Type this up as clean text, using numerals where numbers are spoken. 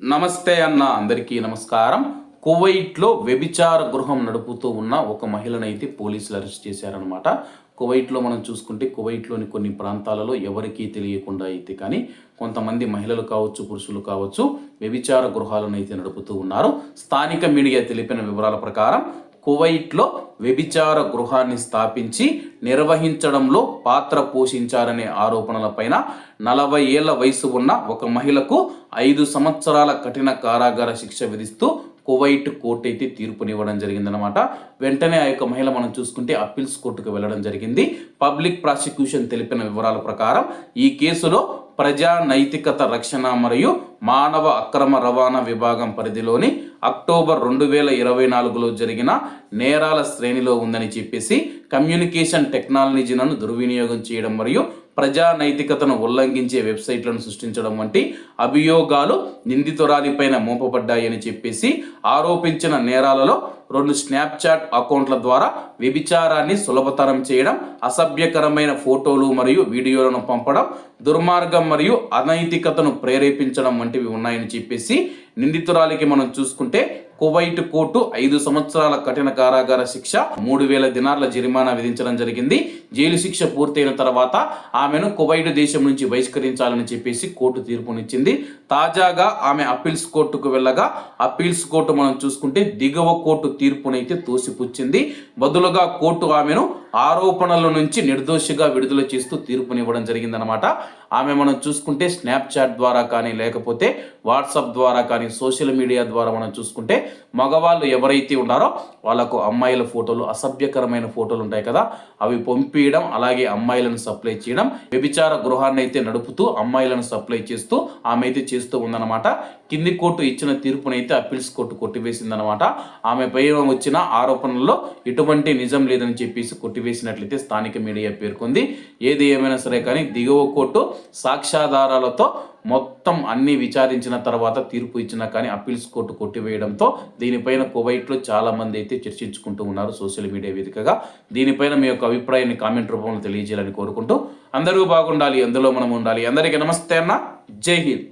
నమస్తే అన్న, అందరికీ నమస్కారం. కువైట్లో వ్యభిచార గృహం నడుపుతూ ఉన్న ఒక మహిళనైతే పోలీసులు అరెస్ట్ చేశారనమాట. కువైట్లో మనం చూసుకుంటే కువైట్లోని కొన్ని ప్రాంతాలలో ఎవరికీ తెలియకుండా అయితే కానీ కొంతమంది మహిళలు కావచ్చు, పురుషులు కావచ్చు, వ్యభిచార గృహాలను అయితే నడుపుతూ ఉన్నారు. స్థానిక మీడియా తెలిపిన వివరాల ప్రకారం కువైట్లో వ్యభిచార గృహాన్ని స్థాపించి నిర్వహించడంలో పాత్ర పోషించారనే ఆరోపణలపైన 40 ఏళ్ల వయసు ఉన్న ఒక మహిళకు 5 సంవత్సరాల కఠిన కారాగార శిక్ష విధిస్తూ కువైట్ కోర్టు అయితే తీర్పునివ్వడం జరిగిందనమాట. వెంటనే ఆ యొక్క మహిళ మనం చూసుకుంటే అప్పీల్స్ కోర్టుకు వెళ్ళడం జరిగింది. పబ్లిక్ ప్రాసిక్యూషన్ తెలిపిన వివరాల ప్రకారం ఈ కేసులో ప్రజా నైతికత రక్షణ మరియు మానవ అక్రమ రవాణా విభాగం పరిధిలోని అక్టోబర్ 2024లో జరిగిన నేరాల శ్రేణిలో ఉందని చెప్పేసి కమ్యూనికేషన్ టెక్నాలజీలను దుర్వినియోగం చేయడం మరియు ప్రజా నైతికతను ఉల్లంఘించే వెబ్సైట్లను సృష్టించడం వంటి అభియోగాలు నిందితురాలిపైన మోపబడ్డాయని చెప్పేసి ఆరోపించిన నేరాలలో 2 స్నాప్చాట్ అకౌంట్ల ద్వారా వ్యభిచారాన్ని సులభతరం చేయడం, అసభ్యకరమైన ఫోటోలు మరియు వీడియోలను పంపడం, దుర్మార్గం మరియు అనైతికతను ప్రేరేపించడం వంటివి ఉన్నాయని చెప్పేసి నిందితురాలికి మనం చూసుకుంటే కువైట్ కోర్టు 5 సంవత్సరాల కఠిన కారాగార శిక్ష, 3000 దినార్ల జరిమానా విధించడం జరిగింది. జైలు శిక్ష పూర్తయిన తర్వాత ఆమెను కువైట్ దేశం నుంచి బహిష్కరించాలని చెప్పేసి కోర్టు తీర్పునిచ్చింది. తాజాగా ఆమె అప్పీల్స్ కోర్టుకు వెళ్ళగా అప్పీల్స్ కోర్టు మనం చూసుకుంటే దిగువ కోర్టు తీర్పునైతే తోసిపుచ్చింది. బదులుగా కోర్టు ఆమెను ఆరోపణల నుంచి నిర్దోషిగా విడుదల చేస్తూ తీర్పునివ్వడం జరిగిందనమాట. ఆమె మనం చూసుకుంటే స్నాప్చాట్ ద్వారా కానీ లేకపోతే వాట్సాప్ ద్వారా కానీ సోషల్ మీడియా ద్వారా మనం చూసుకుంటే మగవాళ్ళు ఎవరైతే ఉన్నారో వాళ్ళకు అమ్మాయిల ఫోటోలు, అసభ్యకరమైన ఫోటోలు ఉంటాయి కదా, అవి పంపించడం, అలాగే అమ్మాయిలను సప్లై చేయడం, వ్యభిచార గృహాన్ని అయితే నడుపుతూ అమ్మాయిలను సప్లై చేస్తూ ఆమె అయితే చేస్తూ ఉందన్నమాట. కింది కోర్టు ఇచ్చిన తీర్పునైతే అప్పీల్స్ కోర్టు కొట్టివేసిందనమాట. ఆమె పై వచ్చిన ఆరోపణల్లో ఎటువంటి నిజం లేదని చెప్పేసి కొట్టివేసినట్లయితే స్థానిక మీడియా పేర్కొంది. ఏది ఏమైనా సరే కానీ దిగువ కోర్టు సాక్ష్యాధారాలతో మొత్తం అన్ని విచారించిన తర్వాత తీర్పు ఇచ్చినా కానీ అప్పీల్స్ కోర్టు కొట్టివేయడంతో దీనిపైన కువైట్లో చాలా మంది అయితే చర్చించుకుంటూ ఉన్నారు సోషల్ మీడియా వేదికగా. దీనిపైన మీ యొక్క అభిప్రాయాన్ని కామెంట్ రూపంలో తెలియజేయాలని కోరుకుంటూ అందరూ బాగుండాలి, అందులో మనం ఉండాలి. అందరికీ నమస్తే అన్న, జై హింద్.